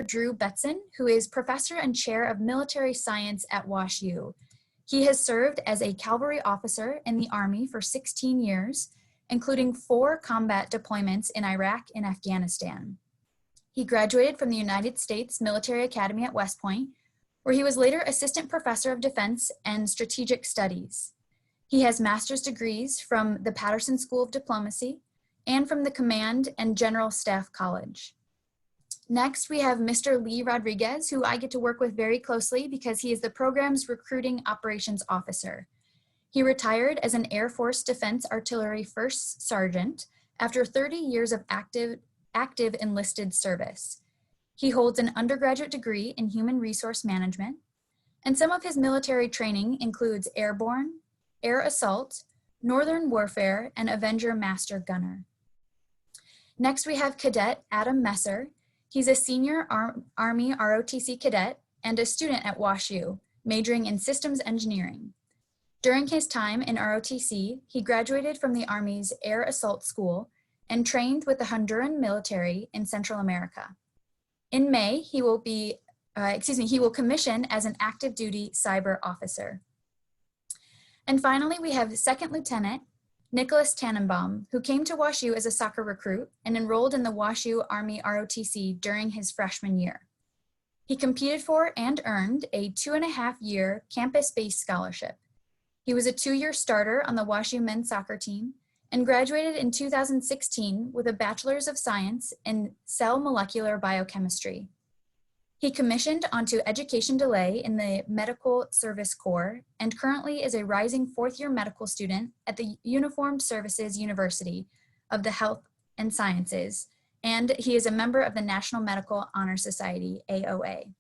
Drew Betzin, who is Professor and Chair of Military Science at WashU. He has served as a cavalry officer in the Army for 16 years, including 4 combat deployments in Iraq and Afghanistan. He graduated from the United States Military Academy at West Point, where he was later Assistant Professor of Defense and Strategic Studies. He has master's degrees from the Patterson School of Diplomacy and from the Command and General Staff College. Next, we have Mr. Lee Rodriguez, who I get to work with very closely because he is the program's Recruiting Operations Officer. He retired as an Air Force Defense Artillery First Sergeant after 30 years of active enlisted service. He holds an undergraduate degree in Human Resource Management, and some of his military training includes Airborne, Air Assault, Northern Warfare, and Avenger Master Gunner. Next, we have Cadet Adam Messer. He's a senior Army ROTC cadet and a student at WashU, majoring in systems engineering. During his time in ROTC, he graduated from the Army's Air Assault School and trained with the Honduran military in Central America. In May, he will commission as an active duty cyber officer. And finally, we have Second Lieutenant Nicholas Tannenbaum, who came to WashU as a soccer recruit and enrolled in the WashU Army ROTC during his freshman year. He competed for and earned a 2.5-year campus-based scholarship. He was a 2-year starter on the WashU men's soccer team and graduated in 2016 with a Bachelor's of Science in Cell Molecular Biochemistry. He commissioned onto education delay in the Medical Service Corps and currently is a rising 4th-year medical student at the Uniformed Services University of the Health and Sciences, and he is a member of the National Medical Honor Society, AOA.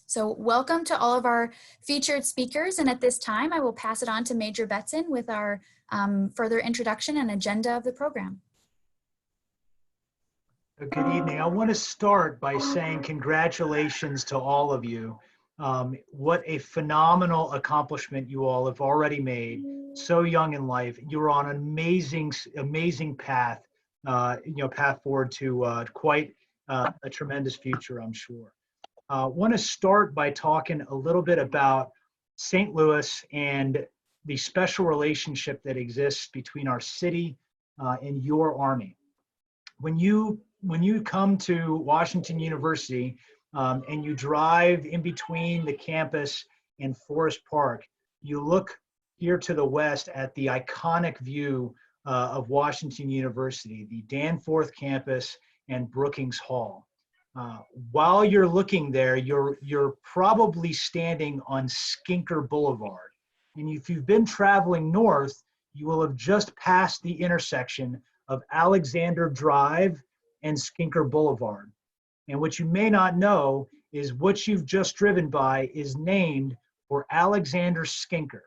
So welcome to all of our featured speakers, and at this time I will pass it on to Major Betzin with our further introduction and agenda of the program. Good evening. I want to start by saying congratulations to all of you. What a phenomenal accomplishment you all have already made. So young in life, you're on an amazing path. Path forward to quite a tremendous future, I'm sure. Want to start by talking a little bit about St. Louis and the special relationship that exists between our city and your Army. When you come to Washington University and you drive in between the campus and Forest Park, you look here to the west at the iconic view of Washington University, the Danforth campus and Brookings Hall. While you're looking there, you're probably standing on Skinker Boulevard. And if you've been traveling north, you will have just passed the intersection of Alexander Drive and Skinker Boulevard. And what you may not know is what you've just driven by is named for Alexander Skinker.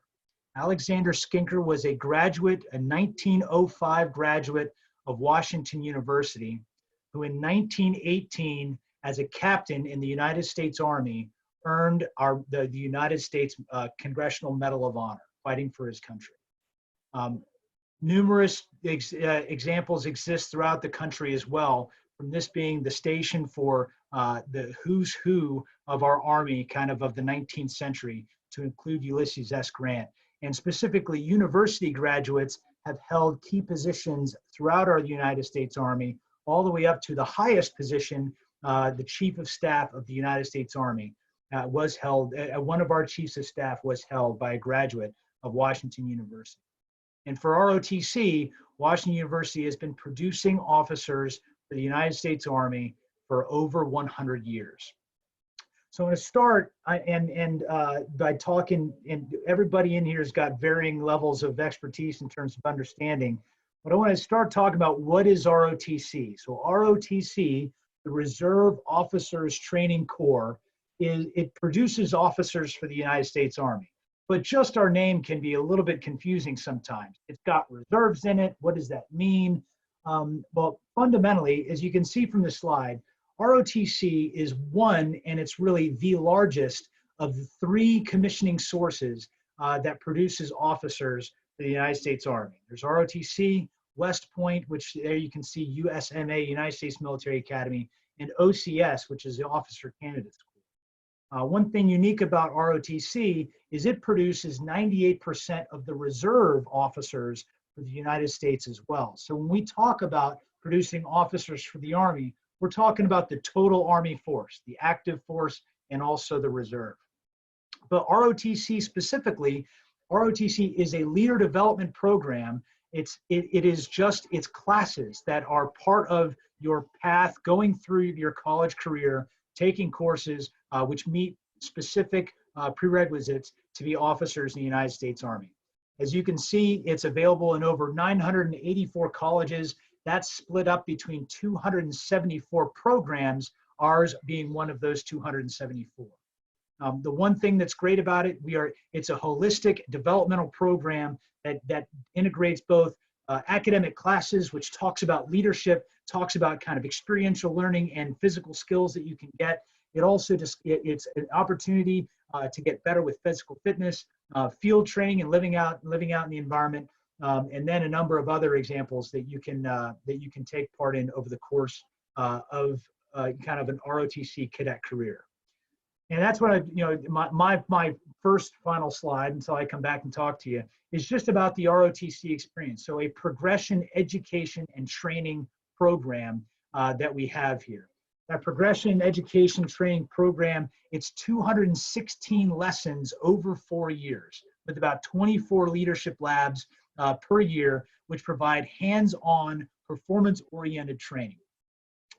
Alexander Skinker was a 1905 graduate of Washington University, who in 1918, as a captain in the United States Army, earned the United States Congressional Medal of Honor, fighting for his country. Numerous examples exist throughout the country as well, from this being the station for the who's who of our Army, kind of the 19th century, to include Ulysses S. Grant. And specifically, university graduates have held key positions throughout our United States Army, all the way up to the highest position, the Chief of Staff of the United States Army was held, one of our Chiefs of Staff was held by a graduate of Washington University. And for ROTC, Washington University has been producing officers for the United States Army for over 100 years. So I'm going to start by talking, and everybody in here has got varying levels of expertise in terms of understanding, but I want to start talking about what is ROTC. So ROTC, the Reserve Officers Training Corps, it produces officers for the United States Army. But just our name can be a little bit confusing sometimes. It's got reserves in it. What does that mean? Well, fundamentally, as you can see from the slide, ROTC is one, and it's really the largest of the 3 commissioning sources that produces officers for the United States Army. There's ROTC, West Point, which there you can see USMA, United States Military Academy, and OCS, which is the Officer Candidate School. One thing unique about ROTC is it produces 98% of the reserve officers for the United States as well. So when we talk about producing officers for the Army, we're talking about the total Army force, the active force, and also the reserve. But ROTC specifically, ROTC is a leader development program. It is just its classes that are part of your path going through your college career, taking courses which meet specific prerequisites to be officers in the United States Army. As you can see, it's available in over 984 colleges. That's split up between 274 programs, ours being one of those 274. The one thing that's great about it, it's a holistic developmental program that integrates both academic classes, which talks about leadership, talks about kind of experiential learning and physical skills that you can get. It also it's an opportunity to get better with physical fitness, field training, and living out in the environment, and then a number of other examples that you can take part in over the course of kind of an ROTC cadet career. And that's what my first final slide until I come back and talk to you is just about the ROTC experience. So a progression education and training program that we have here. That progression education training program, it's 216 lessons over 4 years with about 24 leadership labs per year, which provide hands-on performance-oriented training.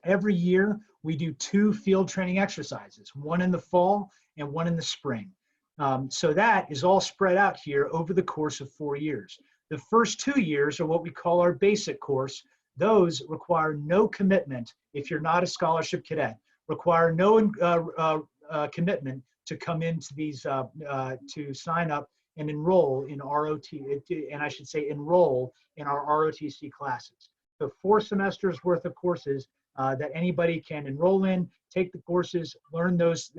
Every year, we do 2 field training exercises, one in the fall and one in the spring. So that is all spread out here over the course of 4 years. The first 2 years are what we call our basic course. Those require no commitment if you're not a scholarship cadet, require no commitment to come into these, to sign up and enroll in enroll in our ROTC classes. So 4 semesters worth of courses that anybody can enroll in, take the courses, learn those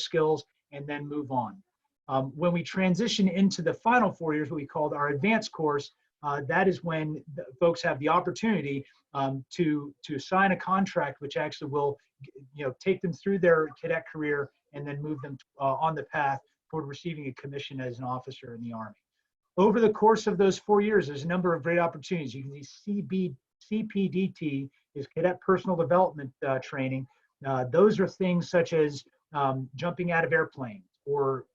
skills, and then move on. When we transition into the final 4 years, what we call our advanced course, that is when folks have the opportunity to sign a contract, which actually will, take them through their cadet career and then move them on the path toward receiving a commission as an officer in the Army. Over the course of those 4 years, there's a number of great opportunities. You can see CPDT is cadet personal development training. Those are things such as jumping out of airplanes or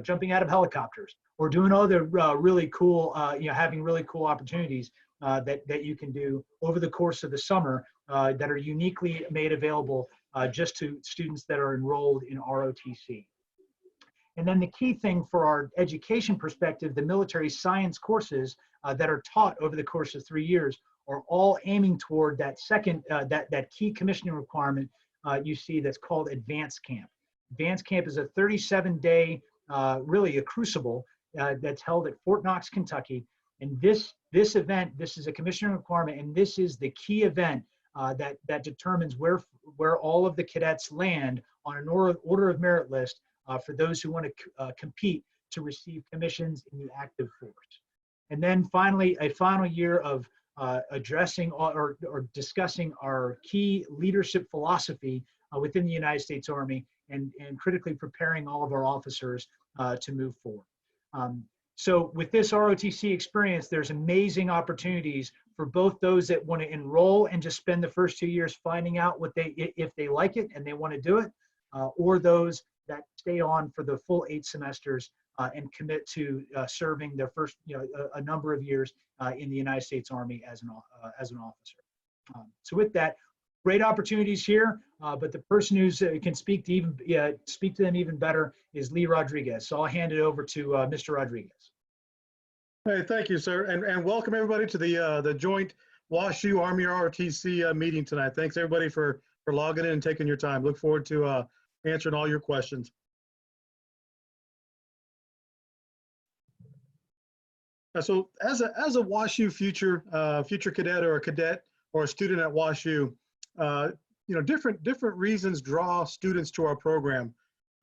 jumping out of helicopters or doing other really cool, having really cool opportunities that you can do over the course of the summer that are uniquely made available just to students that are enrolled in ROTC. And then the key thing for our education perspective, the military science courses that are taught over the course of 3 years are all aiming toward that second, that key commissioning requirement you see that's called Advanced Camp. Advanced Camp is a 37-day, really a crucible that's held at Fort Knox, Kentucky. And this event, this is a commissioning requirement, and this is the key event that determines where all of the cadets land on an order of merit list for those who want to compete to receive commissions in the active force. And then finally, a final year of addressing or discussing our key leadership philosophy within the United States Army and critically preparing all of our officers to move forward. So with this ROTC experience, there's amazing opportunities for both those that want to enroll and just spend the first 2 years finding out if they like it and they want to do it, or those that stay on for the full 8 semesters and commit to serving their first, a number of years in the United States Army as an officer. So with that, great opportunities here, but the person who can speak to them even better is Lee Rodriguez. So I'll hand it over to Mr. Rodriguez. Hey, thank you, sir, and welcome everybody to the joint WashU Army ROTC meeting tonight. Thanks everybody for logging in and taking your time. Look forward to answering all your questions. So as a WashU future cadet or a cadet or a student at WashU, different reasons draw students to our program.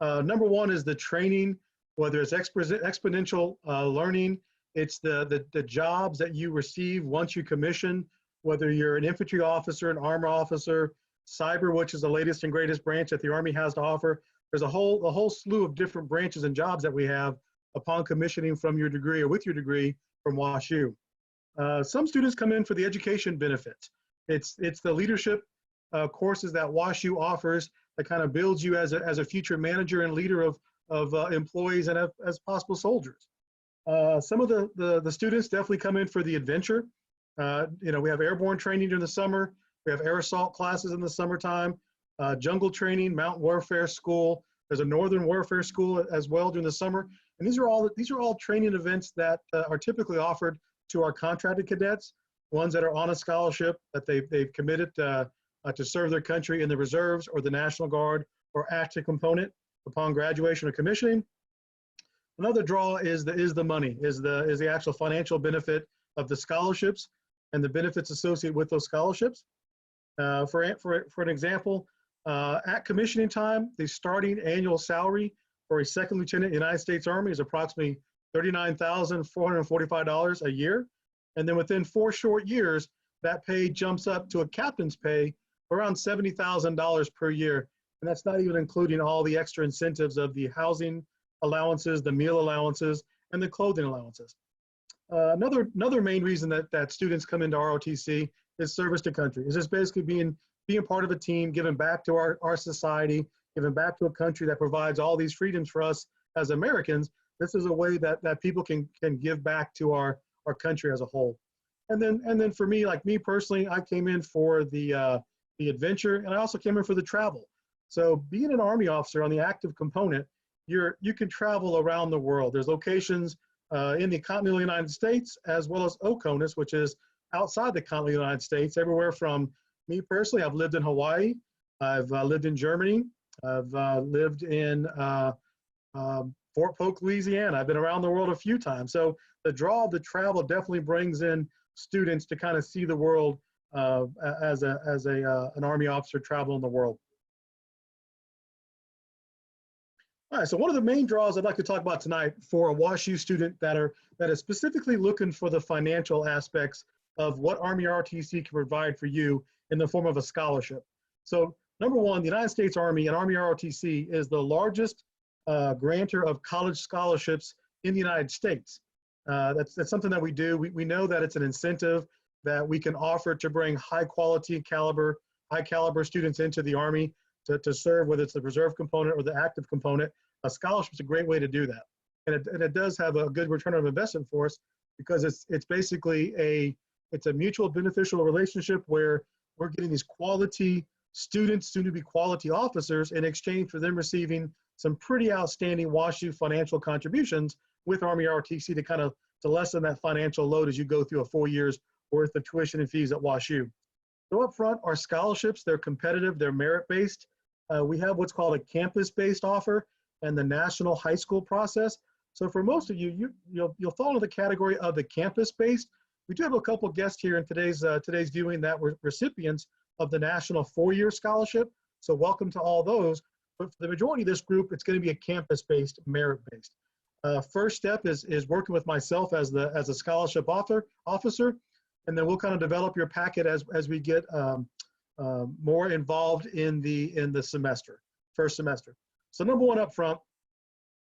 Number one is the training, whether it's exponential learning, it's the jobs that you receive once you commission, whether you're an infantry officer, an armor officer, cyber, which is the latest and greatest branch that the Army has to offer. There's a whole slew of different branches and jobs that we have upon commissioning from your degree or with your degree from WashU. Some students come in for the education benefits. It's the leadership courses that WashU offers that kind of builds you as a future manager and leader of employees and as possible soldiers. Some of the students definitely come in for the adventure. We have airborne training during the summer. We have air assault classes in the summertime, jungle training, mountain warfare school. There's a northern warfare school as well during the summer. And these are all training events that are typically offered to our contracted cadets, ones that are on a scholarship that they've committed to serve their country in the reserves or the National Guard or active component upon graduation or commissioning. Another draw is the money, is the actual financial benefit of the scholarships and the benefits associated with those scholarships. For an example, at commissioning time, the starting annual salary for a second lieutenant in the United States Army is approximately $39,445 a year. And then within 4 short years, that pay jumps up to a captain's pay around $70,000 per year. And that's not even including all the extra incentives of the housing allowances, the meal allowances, and the clothing allowances. Another main reason that students come into ROTC is service to country. Is just basically being part of a team, giving back to our society, giving back to a country that provides all these freedoms for us as Americans. This is a way that people can give back to our country as a whole. And then for me, like me personally, I came in for the adventure, and I also came in for the travel. So being an Army officer on the active component, you can travel around the world. There's locations in the continental United States, as well as OCONUS, which is outside the continental United States, everywhere from me personally, I've lived in Hawaii, I've lived in Germany, I've lived in Fort Polk, Louisiana. I've been around the world a few times. So the draw of the travel definitely brings in students to kind of see the world as an Army officer traveling the world. All right, so one of the main draws I'd like to talk about tonight for a WashU student that is specifically looking for the financial aspects of what Army ROTC can provide for you in the form of a scholarship. So number one, the United States Army and Army ROTC is the largest grantor of college scholarships in the United States. That's something that we do. We know that it's an incentive that we can offer to bring high caliber students into the Army to serve, whether it's the reserve component or the active component. A scholarship is a great way to do that. And it does have a good return on investment for us, because it's basically a mutual beneficial relationship where we're getting these quality students, soon to be quality officers, in exchange for them receiving some pretty outstanding WashU financial contributions with Army ROTC to lessen that financial load as you go through a 4 years worth of tuition and fees at WashU. So up front, our scholarships, they're competitive, they're merit-based. We have what's called a campus-based offer and the national high school process. So for most of you'll fall into the category of the campus-based. We do have a couple guests here in today's viewing that were recipients of the national 4-year scholarship. So welcome to all those. But for the majority of this group, it's going to be a campus-based, merit-based. First step is working with myself as a scholarship officer, and then we'll kind of develop your packet as we get more involved in the first semester. So number one up front,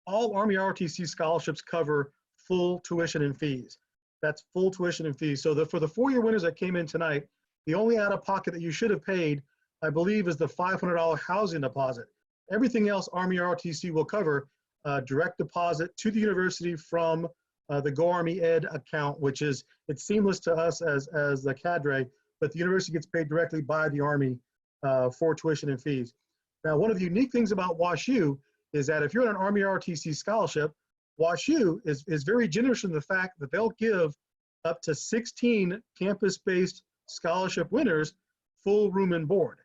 all Army ROTC scholarships cover full tuition and fees. That's full tuition and fees. So for the 4-year winners that came in tonight, the only out-of-pocket that you should have paid, I believe, is the $500 housing deposit. Everything else Army ROTC will cover, direct deposit to the university from the GoArmyEd account, which it's seamless to us as the cadre, but the university gets paid directly by the Army for tuition and fees. Now, one of the unique things about WashU is that if you're on an Army ROTC scholarship, WashU is very generous in the fact that they'll give up to 16 campus-based scholarship winners full room and board.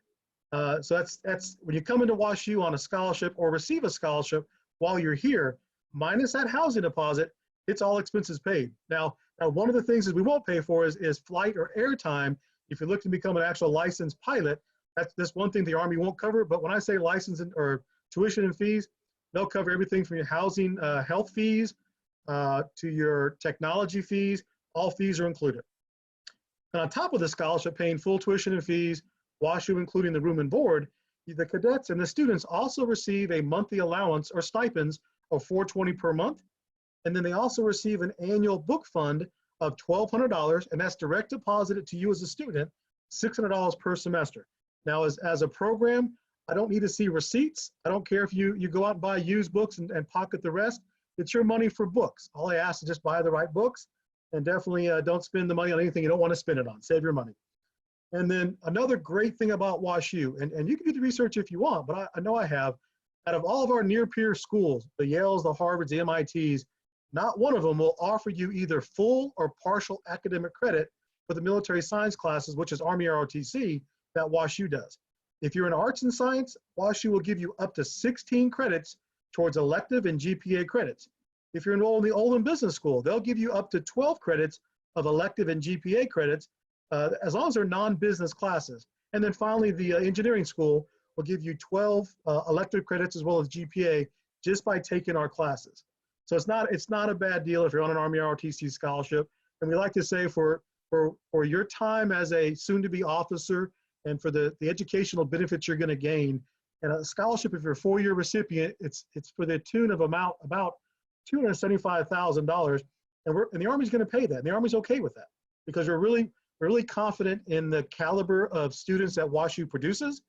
So that's when you come into WashU on a scholarship or receive a scholarship while you're here, minus that housing deposit, it's all expenses paid. Now one of the things that we won't pay for is flight or airtime. If you look to become an actual licensed pilot, that's one thing the Army won't cover. But when I say license or tuition and fees, they'll cover everything from your housing, health fees, to your technology fees. All fees are included. And on top of the scholarship, paying full tuition and fees, WashU including the room and board, the cadets and the students also receive a monthly allowance or stipends of $420 per month. And then they also receive an annual book fund of $1,200, and that's direct deposited to you as a student, $600 per semester. Now, as a program, I don't need to see receipts. I don't care if you go out and buy used books and pocket the rest. It's your money for books. All I ask is just buy the right books, and definitely don't spend the money on anything you don't want to spend it on. Save your money. And then another great thing about WashU, and you can do the research if you want, but I know I have, out of all of our near peer schools, the Yales, the Harvards, the MITs, not one of them will offer you either full or partial academic credit for the military science classes, which is Army ROTC, that WashU does. If you're in arts and science, WashU will give you up to 16 credits towards elective and GPA credits. If you're enrolled in the Oldham Business School, they'll give you up to 12 credits of elective and GPA credits, as long as they're non-business classes. And then finally, the engineering school will give you 12 elective credits as well as GPA just by taking our classes. So it's not a bad deal if you're on an Army ROTC scholarship. And we like to say for your time as a soon-to-be officer and for the educational benefits you're going to gain, and a scholarship, if you're a 4-year recipient, it's for the tune of about $275,000, and the Army's going to pay that. And the Army's okay with that because we're really confident in the caliber of students that WashU produces.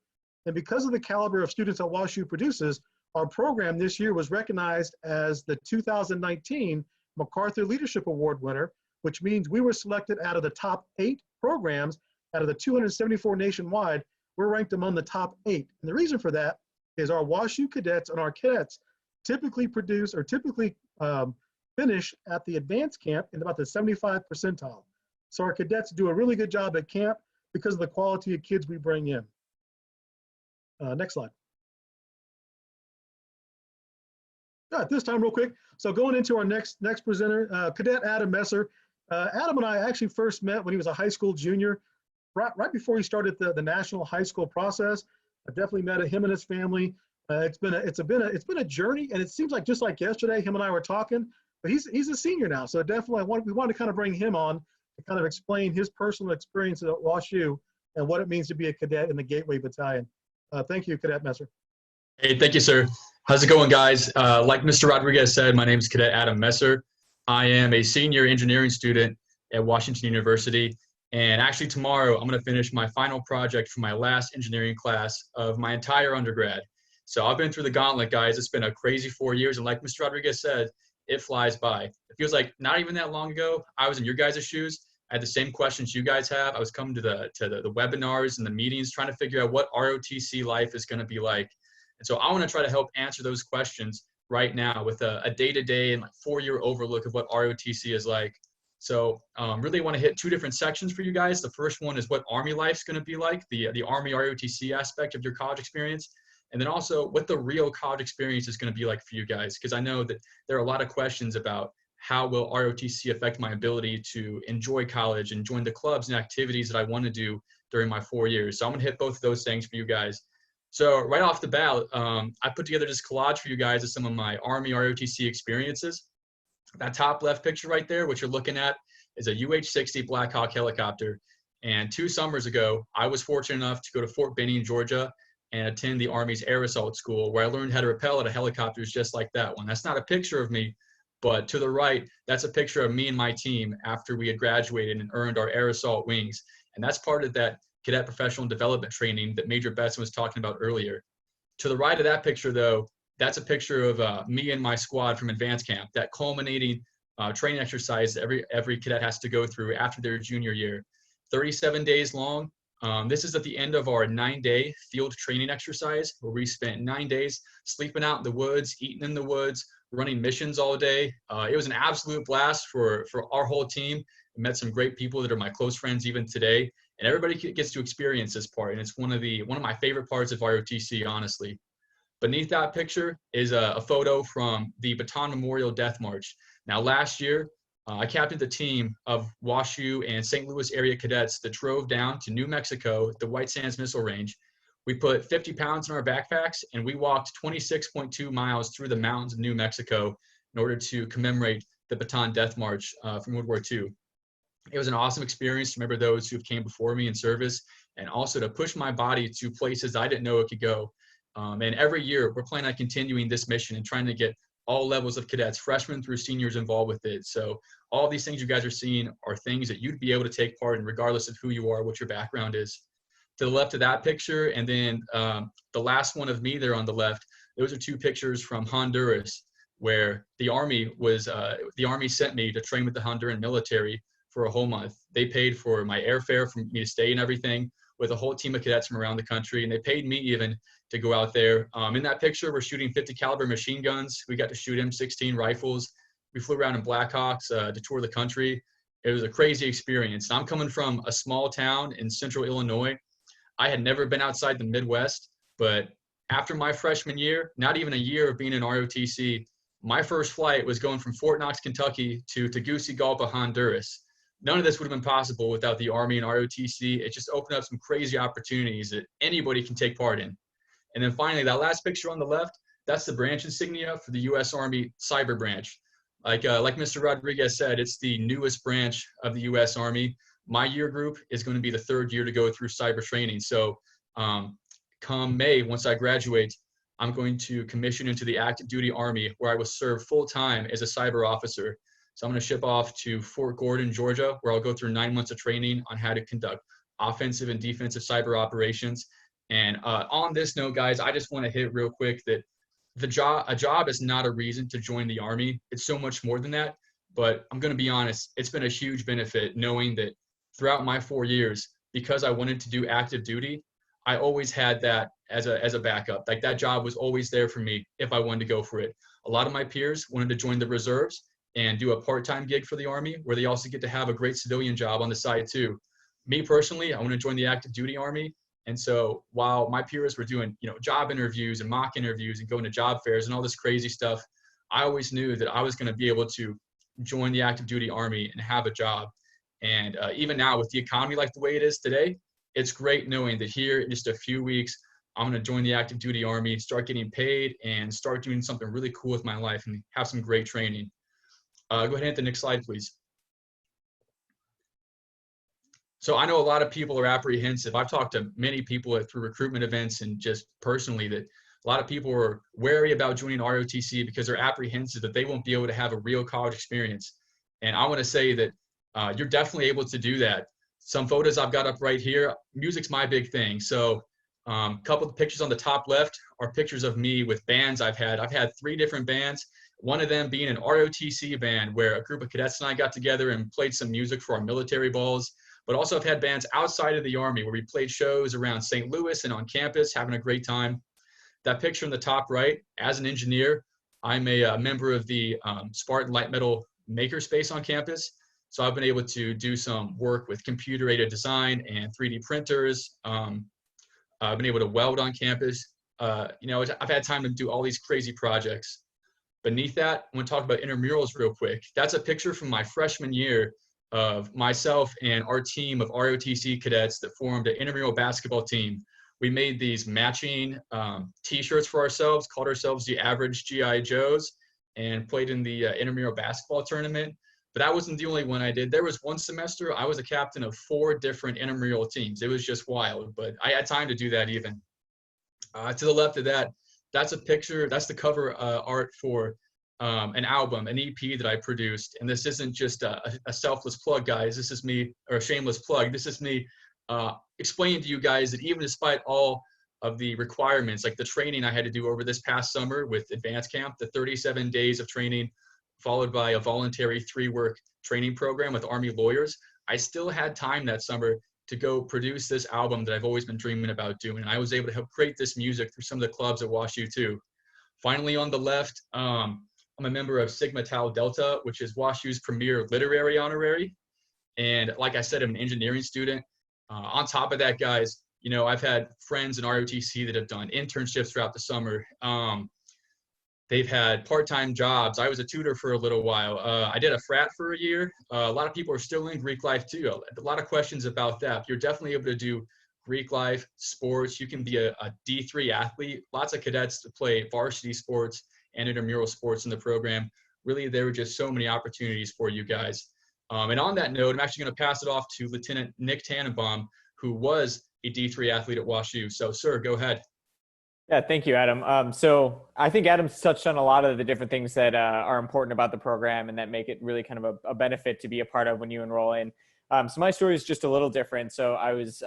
And because of the caliber of students that WashU produces, our program this year was recognized as the 2019 MacArthur Leadership Award winner, which means we were selected out of the top 8 programs out of the 274 nationwide. We're ranked among the top 8. And the reason for that is our WashU cadets and our cadets typically finish at the advanced camp in about the 75th percentile. So our cadets do a really good job at camp because of the quality of kids we bring in. Next slide. At this time, real quick, so going into our next presenter, Cadet Adam Messer. Adam and I actually first met when he was a high school junior, right before he started the national high school process. I definitely met him and his family. It's been a journey, and it seems like just like yesterday, him and I were talking. But he's a senior now, so definitely we want to kind of bring him on to kind of explain his personal experience at WashU and what it means to be a cadet in the Gateway Battalion. Thank you, Cadet Messer. Hey, thank you, sir. How's it going, guys? Like Mr. Rodriguez said, my name is Cadet Adam Messer. I am a senior engineering student at Washington University. And actually tomorrow, I'm going to finish my final project for my last engineering class of my entire undergrad. So I've been through the gauntlet, guys. It's been a crazy 4 years. And like Mr. Rodriguez said, it flies by. It feels like not even that long ago, I was in your guys' shoes. I had the same questions you guys have. I was coming to the webinars and the meetings, trying to figure out what ROTC life is going to be like. And so I want to try to help answer those questions right now with a day-to-day and like 4-year overlook of what ROTC is like. So really want to hit 2 different sections for you guys. The first one is what Army life's going to be like, the Army ROTC aspect of your college experience. And then also what the real college experience is going to be like for you guys. Because I know that there are a lot of questions about how will ROTC affect my ability to enjoy college and join the clubs and activities that I want to do during my 4 years. So I'm going to hit both of those things for you guys. So right off the bat, I put together this collage for you guys of some of my Army ROTC experiences. That top left picture right there, what you're looking at, is a UH-60 Black Hawk helicopter. And 2 summers ago, I was fortunate enough to go to Fort Benning, Georgia, and attend the Army's Air Assault School, where I learned how to rappel out of helicopters just like that one. That's not a picture of me, but to the right, that's a picture of me and my team after we had graduated and earned our Air Assault wings. And that's part of that cadet professional development training that Major Betson was talking about earlier. To the right of that picture, though, that's a picture of me and my squad from advanced camp, that culminating training exercise every cadet has to go through after their junior year. 37 days long. This is at the end of our 9-day field training exercise, where we spent 9 days sleeping out in the woods, eating in the woods, running missions all day. It was an absolute blast for our whole team. I met some great people that are my close friends even today, and everybody gets to experience this part. And it's one of my favorite parts of ROTC, honestly. Beneath that picture is a photo from the Bataan Memorial Death March. Now, last year, I captained the team of WashU and St. Louis area cadets that drove down to New Mexico, the White Sands Missile Range. We put 50 pounds in our backpacks, and we walked 26.2 miles through the mountains of New Mexico in order to commemorate the Bataan Death March from World War II. It was an awesome experience to remember those who have came before me in service, and also to push my body to places I didn't know it could go. And every year we're planning on continuing this mission and trying to get all levels of cadets, freshmen through seniors, involved with it. So all these things you guys are seeing are things that you'd be able to take part in regardless of who you are, what your background is. To the left of that picture, and then the last one of me there on the left, those are two pictures from Honduras, where the Army sent me to train with the Honduran military for a whole month. They paid for my airfare for me to stay and everything, with a whole team of cadets from around the country, and they paid me even to go out there. In that picture, we're shooting 50 caliber machine guns. We got to shoot M16 rifles. We flew around in Blackhawks to tour the country. It was a crazy experience. I'm coming from a small town in central Illinois. I had never been outside the Midwest, but after my freshman year, not even a year of being in ROTC, my first flight was going from Fort Knox, Kentucky to Tegucigalpa, Honduras. None of this would have been possible without the Army and ROTC. It just opened up some crazy opportunities that anybody can take part in. And then finally, that last picture on the left, that's the branch insignia for the U.S. Army Cyber Branch. Like Mr. Rodriguez said, it's the newest branch of the U.S. Army. My year group is going to be the third year to go through cyber training. So come May, once I graduate, I'm going to commission into the active duty Army, where I will serve full time as a cyber officer. So I'm going to ship off to Fort Gordon, Georgia, where I'll go through 9 months of training on how to conduct offensive and defensive cyber operations. And on this note, guys, I just want to hit real quick that a job is not a reason to join the Army. It's so much more than that. But I'm going to be honest, it's been a huge benefit knowing that throughout my 4 years, because I wanted to do active duty, I always had that as a backup. Like, that job was always there for me if I wanted to go for it. A lot of my peers wanted to join the reserves and do a part-time gig for the Army, where they also get to have a great civilian job on the side too. Me personally, I want to join the active duty Army. And so while my peers were doing, job interviews and mock interviews and going to job fairs and all this crazy stuff, I always knew that I was going to be able to join the active duty Army and have a job. And even now, with the economy like the way it is today, it's great knowing that here in just a few weeks, I'm going to join the active duty Army, start getting paid, and start doing something really cool with my life and have some great training. Go ahead and hit the next slide, please. So I know a lot of people are apprehensive. I've talked to many people through recruitment events and just personally that a lot of people are wary about joining ROTC because they're apprehensive that they won't be able to have a real college experience. And I want to say that you're definitely able to do that. Some photos I've got up right here, music's my big thing. So a couple of pictures on the top left are pictures of me with bands I've had. I've had 3 different bands, one of them being an ROTC band where a group of cadets and I got together and played some music for our military balls. But also I've had bands outside of the Army where we played shows around St. Louis and on campus, having a great time. That picture in the top right, as an engineer, I'm a member of the Spartan Light Metal Makerspace on campus. So I've been able to do some work with computer-aided design and 3D printers. I've been able to weld on campus. I've had time to do all these crazy projects. Beneath that, I want to talk about intramurals real quick. That's a picture from my freshman year of myself and our team of ROTC cadets that formed an intramural basketball team. We made these matching t-shirts for ourselves, called ourselves the Average GI Joes, and played in the intramural basketball tournament. But that wasn't the only one I did. There was one semester I was a captain of 4 different intramural teams. It was just wild, but I had time to do that even. To the left of that, that's a picture, that's the cover art for an album, an EP that I produced. And this isn't just a selfless plug, guys. This is me, or a shameless plug. This is me explaining to you guys that even despite all of the requirements, like the training I had to do over this past summer with Advanced Camp, the 37 days of training, followed by a voluntary 3-work training program with Army lawyers, I still had time that summer to go produce this album that I've always been dreaming about doing. And I was able to help create this music through some of the clubs at WashU too. Finally, on the left, I'm a member of Sigma Tau Delta, which is WashU's premier literary honorary. And like I said, I'm an engineering student. On top of that, guys, I've had friends in ROTC that have done internships throughout the summer. They've had part-time jobs. I was a tutor for a little while. I did a frat for a year. A lot of people are still in Greek life too. A lot of questions about that. You're definitely able to do Greek life, sports. You can be a D3 athlete. Lots of cadets to play varsity sports and intramural sports in the program. Really, there were just so many opportunities for you guys. And on that note, I'm actually going to pass it off to Lieutenant Nick Tannenbaum, who was a D3 athlete at WashU. So, sir, go ahead. Yeah, thank you, Adam. So I think Adam's touched on a lot of the different things that are important about the program and that make it really kind of a benefit to be a part of when you enroll in. So my story is just a little different. So I was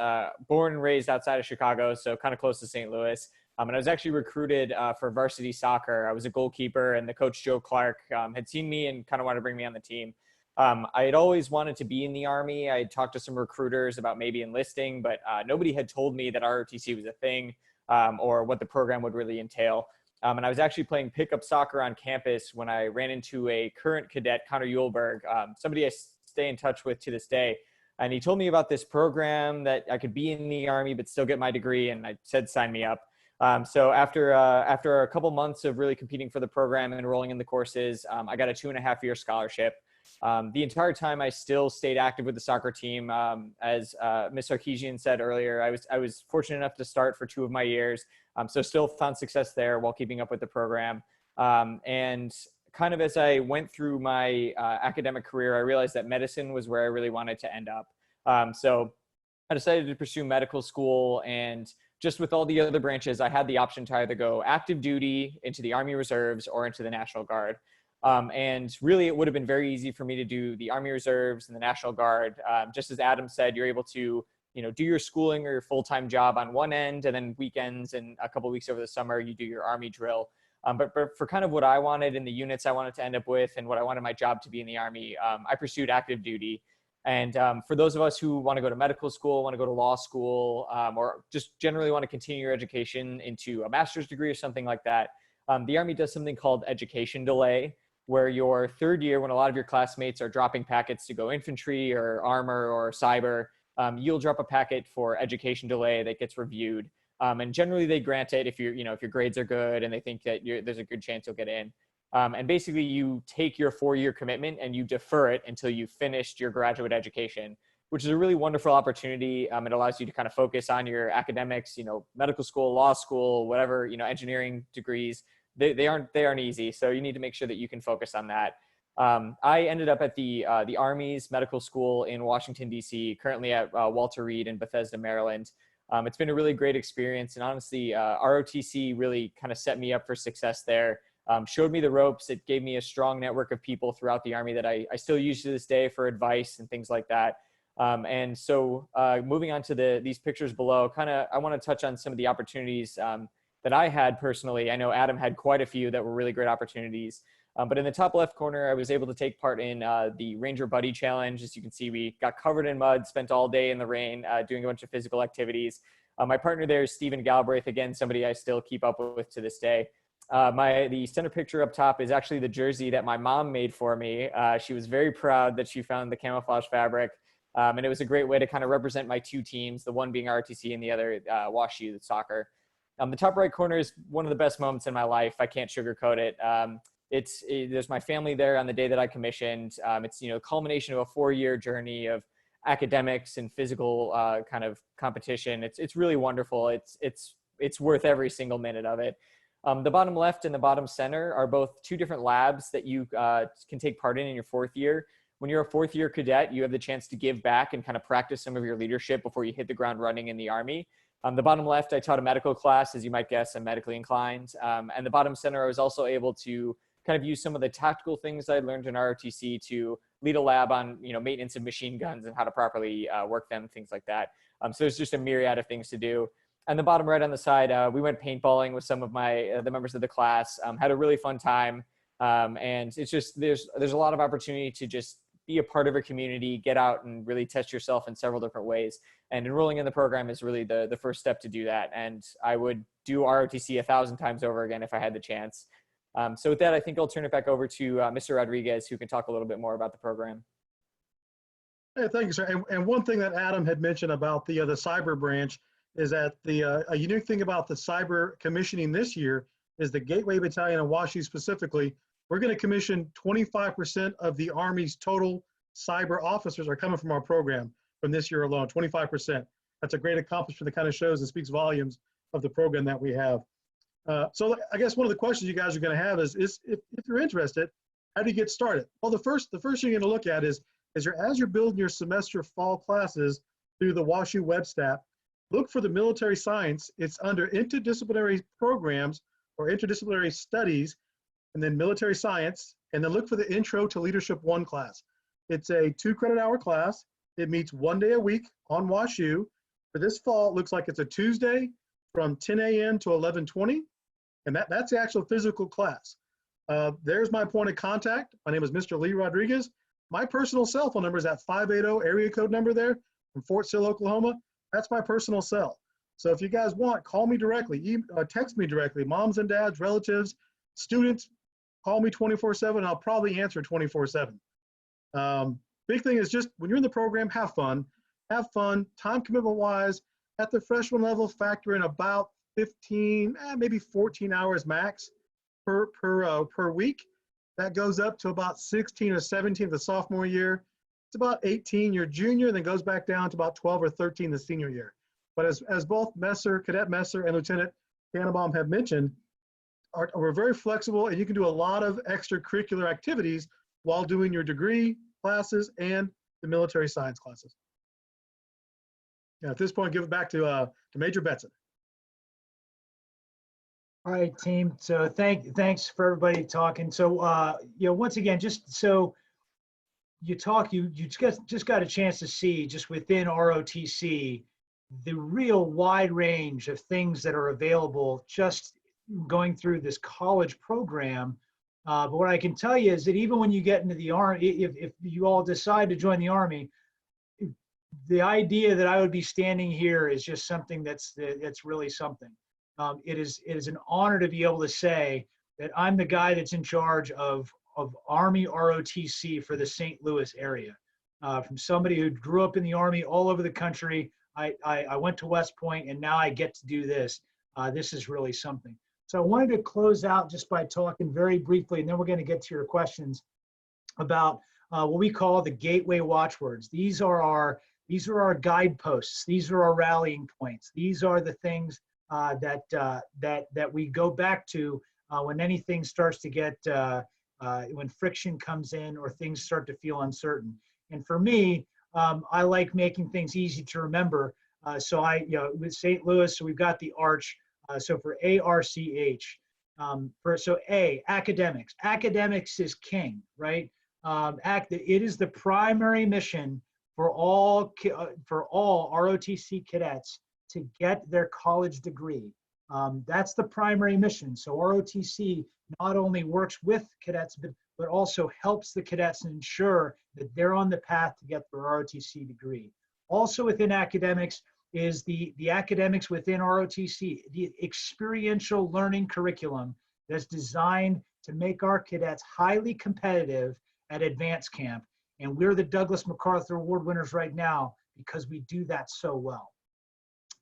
born and raised outside of Chicago, so kind of close to St. Louis. And I was actually recruited for varsity soccer. I was a goalkeeper, and the coach, Joe Clark, had seen me and kind of wanted to bring me on the team. I had always wanted to be in the Army. I had talked to some recruiters about maybe enlisting, but nobody had told me that ROTC was a thing. Or what the program would really entail. And I was actually playing pickup soccer on campus when I ran into a current cadet, Connor Yulberg, somebody I stay in touch with to this day. And he told me about this program that I could be in the Army but still get my degree, and I said, sign me up. So after a couple months of really competing for the program and enrolling in the courses, I got a 2.5-year scholarship. The entire time I still stayed active with the soccer team. As Ms. Sarkeesian said earlier, I was fortunate enough to start for 2 of my years. So still found success there while keeping up with the program. And kind of as I went through my academic career, I realized that medicine was where I really wanted to end up. So I decided to pursue medical school, and just with all the other branches, I had the option to either go active duty into the Army Reserves or into the National Guard. And really, it would have been very easy for me to do the Army Reserves and the National Guard. Just as Adam said, you're able to, do your schooling or your full-time job on one end, and then weekends and a couple of weeks over the summer, you do your Army drill. But for kind of what I wanted and the units I wanted to end up with and what I wanted my job to be in the Army, I pursued active duty. And for those of us who want to go to medical school, want to go to law school, or just generally want to continue your education into a master's degree or something like that, the Army does something called education delay, where your third year, when a lot of your classmates are dropping packets to go infantry or armor or cyber, you'll drop a packet for education delay that gets reviewed. And generally they grant it if your grades are good and they think that there's a good chance you'll get in. And basically you take your 4-year commitment and you defer it until you've finished your graduate education, which is a really wonderful opportunity. It allows you to kind of focus on your academics, medical school, law school, whatever, engineering degrees. They aren't easy. So you need to make sure that you can focus on that. I ended up at the Army's medical school in Washington, D.C., currently at Walter Reed in Bethesda, Maryland. It's been a really great experience. And honestly, ROTC really kind of set me up for success there. Showed me the ropes. It gave me a strong network of people throughout the Army that I still use to this day for advice and things like that. And so moving on to these pictures below, I want to touch on some of the opportunities that I had personally. I know Adam had quite a few that were really great opportunities. But in the top left corner, I was able to take part in the Ranger Buddy Challenge. As you can see, we got covered in mud, spent all day in the rain, doing a bunch of physical activities. My partner there is Stephen Galbraith, again, somebody I still keep up with to this day. The center picture up top is actually the jersey that my mom made for me. She was very proud that she found the camouflage fabric. And it was a great way to kind of represent my 2 teams, the one being ROTC and the other WashU soccer. The top right corner is one of the best moments in my life. I can't sugarcoat it. There's my family there on the day that I commissioned. It's culmination of a 4-year journey of academics and physical kind of competition. It's really wonderful. It's worth every single minute of it. The bottom left and the bottom center are both 2 different labs that you can take part in your 4th year. When you're a 4th year cadet, you have the chance to give back and kind of practice some of your leadership before you hit the ground running in the Army. The bottom left, I taught a medical class. As you might guess, I'm medically inclined. And the bottom center, I was also able to kind of use some of the tactical things I learned in ROTC to lead a lab on, maintenance of machine guns and how to properly work them, things like that. So there's just a myriad of things to do. And the bottom right on the side, we went paintballing with some of the members of the class, had a really fun time. And it's just, there's a lot of opportunity to just be a part of a community, get out and really test yourself in several different ways. And enrolling in the program is really the first step to do that. And I would do ROTC 1,000 times over again if I had the chance. So with that, I think I'll turn it back over to Mr. Rodriguez, who can talk a little bit more about the program. Hey, thank you, sir. And one thing that Adam had mentioned about the cyber branch is that a unique thing about the cyber commissioning this year is the Gateway Battalion and WashU specifically. We're going to commission 25% of the Army's total cyber officers are coming from our program from this year alone, 25%. That's a great accomplishment that kind of shows and speaks volumes of the program that we have. So I guess one of the questions you guys are going to have is if you're interested, how do you get started? Well, the first thing you're going to look at is is as you're building your semester fall classes through the WashU web stack, look for the military science. It's under interdisciplinary programs or interdisciplinary studies, and then military science, and then look for the Intro to Leadership 1 class. It's a 2-credit-hour class. It meets 1 day a week on WashU. For this fall, it looks like it's a Tuesday from 10 a.m. to 11:20, and that's the actual physical class. There's my point of contact. My name is Mr. Lee Rodriguez. My personal cell phone number is that 580 area code number there from Fort Sill, Oklahoma. That's my personal cell. So if you guys want, call me directly, text me directly. Moms and dads, relatives, students, call me 24/7. And I'll probably answer 24/7. Big thing is just when you're in the program, have fun. Have fun. Time commitment wise, at the freshman level, factor in about 15, maybe 14 hours max per week. That goes up to about 16 or 17 the sophomore year. It's about 18 your junior, then goes back down to about 12 or 13 the senior year. But as both Cadet Messer and Lieutenant Tannenbaum have mentioned, we're very flexible, and you can do a lot of extracurricular activities while doing your degree classes and the military science classes. Yeah, at this point, give it back to Major Betson. All right, team. So thanks for everybody talking. So once again, just so you just got a chance to see just within ROTC the real wide range of things that are available just going through this college program. But what I can tell you is that even when you get into the Army, if you all decide to join the Army, the idea that I would be standing here is just something that's really something. It is an honor to be able to say that I'm the guy that's in charge of Army ROTC for the St. Louis area. From somebody who grew up in the Army all over the country, I went to West Point, and now I get to do this. This is really something. So I wanted to close out just by talking very briefly, and then we're going to get to your questions about what we call the Gateway Watchwords. These are our guideposts. These are our rallying points. These are the things that we go back to when anything starts to get, when friction comes in or things start to feel uncertain. And for me, I like making things easy to remember. So with St. Louis, so we've got the ARCH. So for ARCH, so A, academics. Academics is king, right? It is the primary mission for all ROTC cadets to get their college degree. That's the primary mission. So ROTC not only works with cadets, but also helps the cadets ensure that they're on the path to get their ROTC degree. Also within academics is the academics within ROTC, the experiential learning curriculum that's designed to make our cadets highly competitive at advanced camp. And we're the Douglas MacArthur Award winners right now because we do that so well.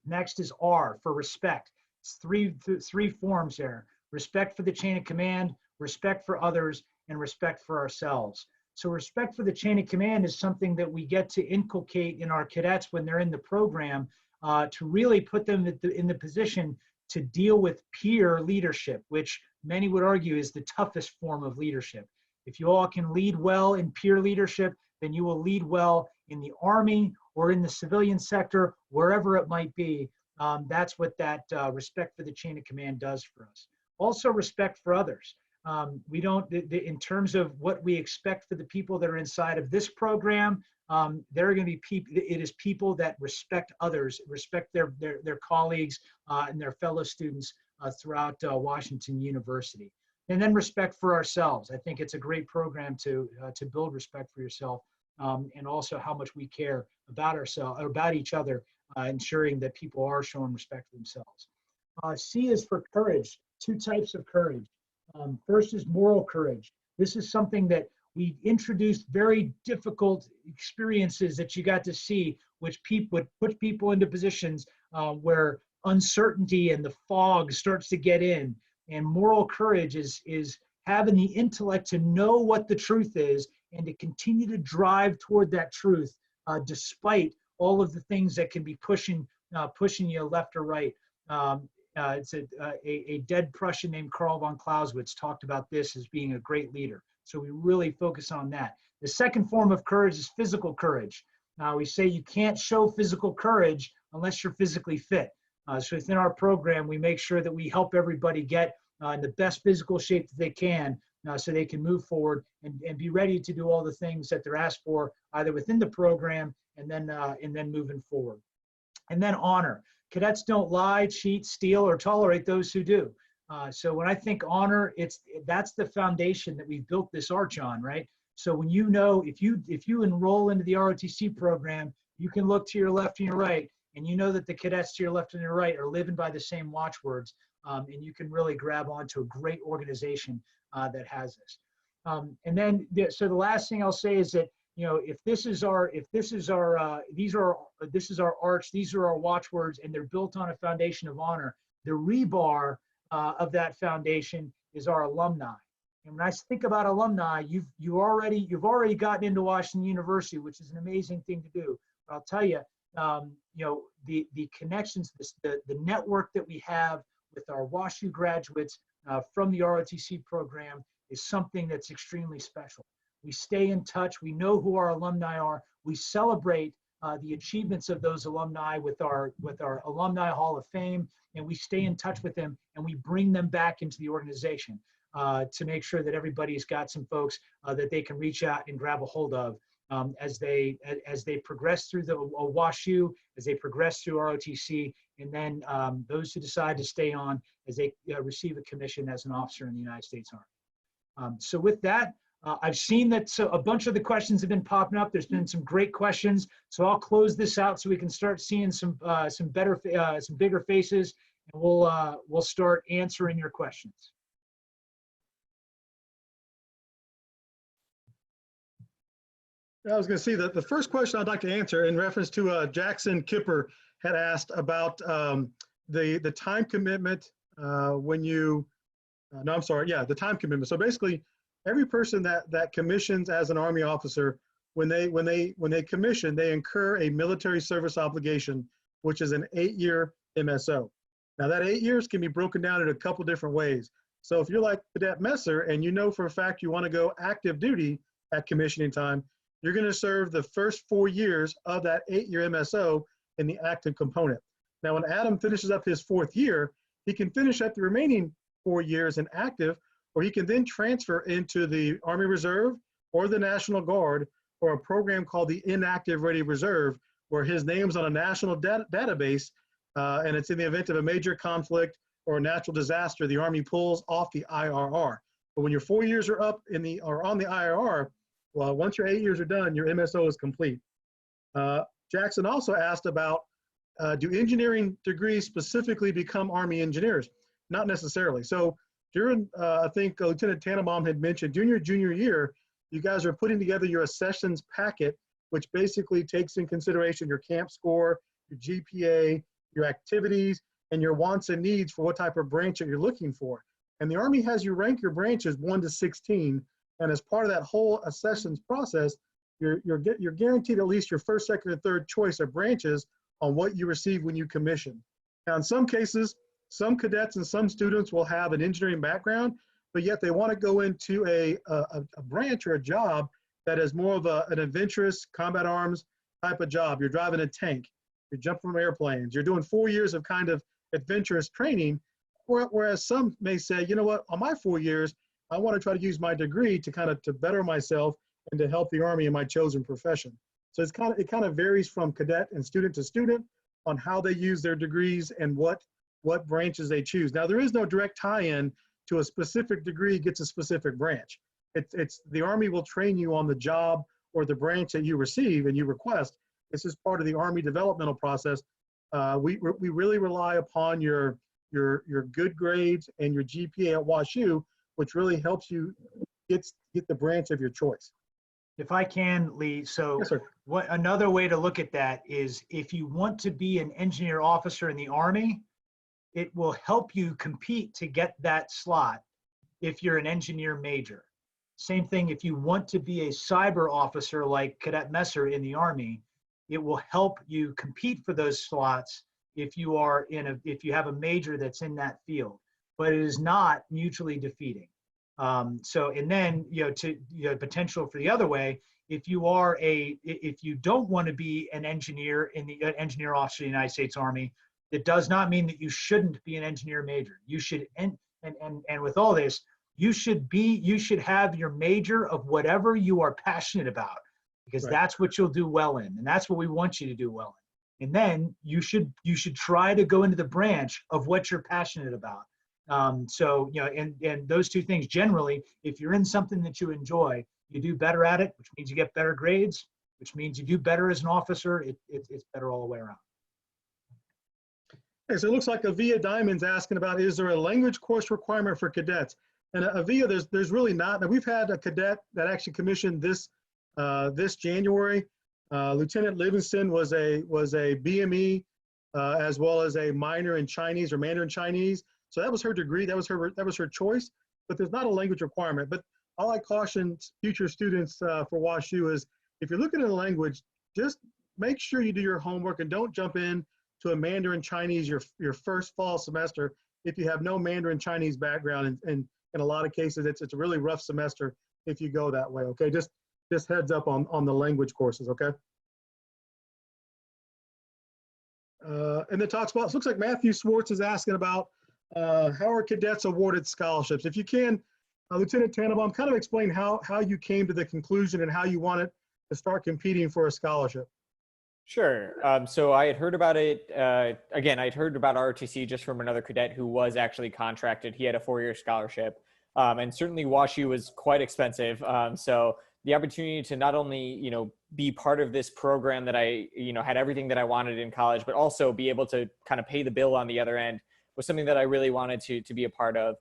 Next is R for respect. It's three forms there: respect for the chain of command, respect for others, and respect for ourselves. So respect for the chain of command is something that we get to inculcate in our cadets when they're in the program to really put them in the position to deal with peer leadership, which many would argue is the toughest form of leadership. If you all can lead well in peer leadership, then you will lead well in the Army or in the civilian sector, wherever it might be. That's what that respect for the chain of command does for us. Also respect for others. We don't, in terms of what we expect for the people that are inside of this program, they're going to be people, it is people that respect others, respect their colleagues and their fellow students throughout Washington University. And then respect for ourselves. I think it's a great program to build respect for yourself and also how much we care about ourselves, or about each other, ensuring that people are showing respect for themselves. C is for courage, 2 types of courage. First is moral courage. This is something that we introduced very difficult experiences that you got to see, which would put people into positions where uncertainty and the fog starts to get in. And moral courage is having the intellect to know what the truth is and to continue to drive toward that truth despite all of the things that can be pushing you left or right. It's a dead Prussian named Karl von Clausewitz talked about this as being a great leader. So we really focus on that. The second form of courage is physical courage. Now we say you can't show physical courage unless you're physically fit. So within our program, we make sure that we help everybody get in the best physical shape that they can so they can move forward and be ready to do all the things that they're asked for either within the program and then moving forward. And then honor. Cadets don't lie, cheat, steal, or tolerate those who do. So when I think honor, that's the foundation that we've built this arch on, right? So when you know, if you enroll into the ROTC program, you can look to your left and your right, and you know that the cadets to your left and your right are living by the same watchwords, and you can really grab onto a great organization that has this. And then, so the last thing I'll say is that, you know, this is our arch, these are our watchwords, and they're built on a foundation of honor. The rebar of that foundation is our alumni. And when I think about alumni, you've already gotten into Washington University, which is an amazing thing to do. But I'll tell you, you know, the connections, the network that we have with our WashU graduates from the ROTC program is something that's extremely special. We stay in touch. We know who our alumni are. We celebrate the achievements of those alumni with our Alumni Hall of Fame, and we stay in touch with them, and we bring them back into the organization to make sure that everybody's got some folks that they can reach out and grab a hold of as they progress through the WashU, as they progress through ROTC, and then those who decide to stay on as they receive a commission as an officer in the United States Army. So with that, I've seen that a bunch of the questions have been popping up. There's been some great questions. So I'll close this out so we can start seeing some bigger faces, and we'll start answering your questions. I was going to see that the first question I'd like to answer in reference to Jackson Kipper had asked about the time commitment when you, no, I'm sorry. Yeah, the time commitment. So basically, every person that commissions as an Army officer, when they commission, they incur a military service obligation, which is an 8-year MSO. Now that 8 years can be broken down in a couple different ways. So if you're like Cadet Messer and you know for a fact you want to go active duty at commissioning time, you're going to serve the first 4 years of that 8-year MSO in the active component. Now, when Adam finishes up his 4th year, he can finish up the remaining 4 years in active, or he can then transfer into the Army Reserve or the National Guard or a program called the Inactive Ready Reserve, where his name's on a national database, and it's in the event of a major conflict or a natural disaster, the Army pulls off the IRR. But when your 4 years are up on the IRR, well, once your 8 years are done, your MSO is complete. Jackson also asked about, do engineering degrees specifically become Army engineers? Not necessarily. So during, I think Lieutenant Tannenbaum had mentioned junior year, you guys are putting together your accessions packet, which basically takes in consideration your camp score, your GPA, your activities, and your wants and needs for what type of branch that you're looking for. And the Army has you rank your branches 1 to 16. And as part of that whole accessions process, you're guaranteed at least your first, second, and third choice of branches on what you receive when you commission. Now, in some cases, some cadets and some students will have an engineering background, but yet they want to go into a branch or a job that is more of an adventurous combat arms type of job. You're driving a tank, you're jumping from airplanes, you're doing 4 years of kind of adventurous training, whereas some may say, you know what, on my 4 years, I want to try to use my degree to better myself and to help the Army in my chosen profession. So it kind of varies from cadet and student to student on how they use their degrees and what branches they choose. Now, there is no direct tie-in to a specific degree gets a specific branch. It's the Army will train you on the job or the branch that you receive and you request. This is part of the Army developmental process. We really rely upon your good grades and your GPA at WashU, which really helps you get the branch of your choice. If I can, Lee, so Yes, sir. another way to look at that is if you want to be an engineer officer in the Army, it will help you compete to get that slot if you're an engineer major. Same thing if you want to be a cyber officer like Cadet Messer in the Army, it will help you compete for those slots if you are if you have a major that's in that field, but it is not mutually defeating. And then, potential for the other way, if you don't want to be an engineer in the engineer officer of the United States Army, it does not mean that you shouldn't be an engineer major. You should, and with all this, you should have your major of whatever you are passionate about, because Right. that's what you'll do well in, and that's what we want you to do well in. And then you should try to go into the branch of what you're passionate about. And those two things, generally, if you're in something that you enjoy, you do better at it, which means you get better grades, which means you do better as an officer. It's better all the way around. Okay, so it looks like Avia Diamond's asking about, is there a language course requirement for cadets? And Avia, there's really not. Now, we've had a cadet that actually commissioned this January. Lieutenant Livingston was a BME as well as a minor in Chinese or Mandarin Chinese. So that was her degree. That was her choice. But there's not a language requirement. But all I caution future students for WashU is, if you're looking at a language, just make sure you do your homework and don't jump in to a Mandarin Chinese your first fall semester if you have no Mandarin Chinese background. And in a lot of cases, it's a really rough semester if you go that way. Okay, just heads up on the language courses. Okay. And then talks about, it looks like Matthew Swartz is asking about how are cadets awarded scholarships? If you can, Lieutenant Tannenbaum, kind of explain how you came to the conclusion and how you wanted to start competing for a scholarship. Sure. So I had heard about it. Again, I'd heard about ROTC just from another cadet who was actually contracted. He had a 4-year scholarship. And certainly WashU was quite expensive. So the opportunity to not only, be part of this program that I, had everything that I wanted in college, but also be able to kind of pay the bill on the other end was something that I really wanted to be a part of.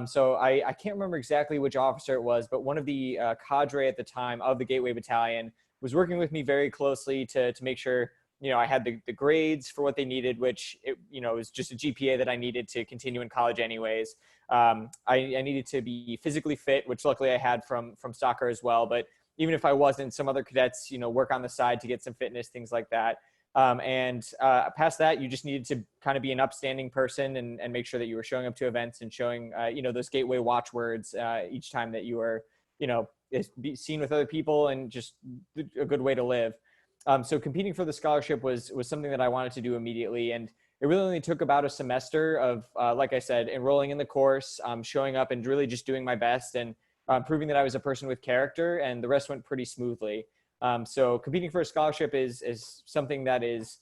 So I can't remember exactly which officer it was, but one of the cadre at the time of the Gateway Battalion was working with me very closely to make sure, I had the grades for what they needed, which, was just a GPA that I needed to continue in college anyways. I needed to be physically fit, which luckily I had from soccer as well. But even if I wasn't, some other cadets, work on the side to get some fitness, things like that. Past that, you just needed to kind of be an upstanding person and make sure that you were showing up to events and showing, those Gateway watchwords each time that you were, be seen with other people, and just a good way to live. So competing for the scholarship was something that I wanted to do immediately. And it really only took about a semester of, like I said, enrolling in the course, showing up and really just doing my best and proving that I was a person with character, and the rest went pretty smoothly. So competing for a scholarship is something that is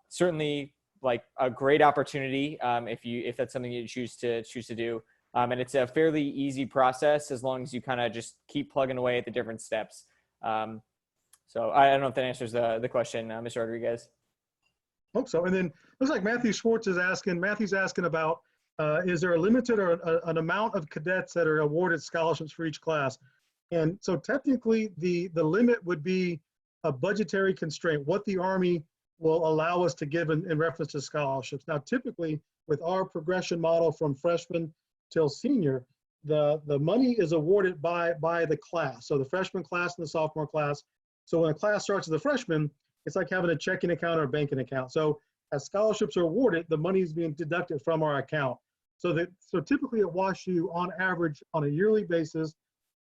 certainly like a great opportunity if that's something you choose to do. And it's a fairly easy process as long as you kind of just keep plugging away at the different steps. So I don't know if that answers the question, Mr. Rodriguez. Hope so. And then looks like Matthew Schwartz is asking. Matthew's asking about is there a limited or an amount of cadets that are awarded scholarships for each class? And so technically, the limit would be a budgetary constraint, what the Army will allow us to give in reference to scholarships. Now, typically, with our progression model from freshman till senior, the money is awarded by the class. So the freshman class and the sophomore class. So when a class starts as a freshman, it's like having a checking account or a banking account. So as scholarships are awarded, the money is being deducted from our account. So typically at WashU, on average, on a yearly basis,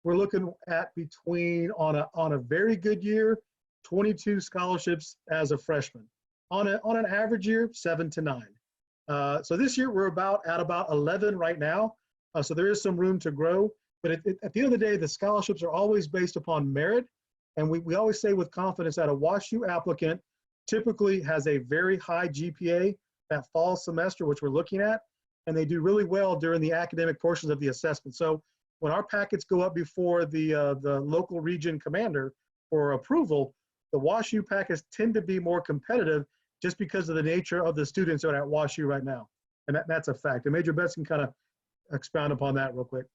we're looking at between, on a very good year, 22 scholarships as a freshman. On an average year, 7 to 9. So this year we're at about 11 right now. So there is some room to grow. But at the end of the day, the scholarships are always based upon merit. And we always say with confidence that a WashU applicant typically has a very high GPA that fall semester, which we're looking at, and they do really well during the academic portions of the assessment. So when our packets go up before the local region commander for approval, the WashU packets tend to be more competitive just because of the nature of the students that are at WashU right now. And that's a fact. And Major Betts can kind of expound upon that real quick.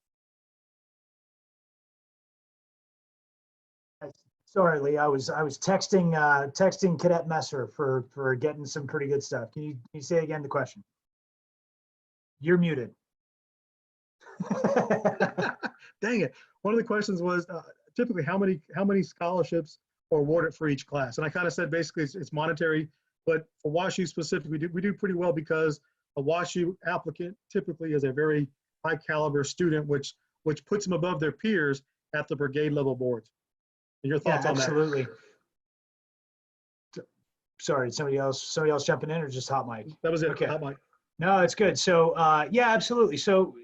Sorry, Lee. I was texting Cadet Messer for getting some pretty good stuff. Can you say again the question? You're muted. Dang it! One of the questions was typically how many scholarships are awarded for each class, and I kind of said basically it's monetary But for WashU specifically, we do pretty well because a WashU applicant typically is a very high caliber student, which puts them above their peers at the brigade level boards. And your Yeah, thoughts on that? absolutely. Sorry, somebody else jumping in or just hot mic? That was it. Okay. Hot mic. No, it's good. So, yeah, absolutely. So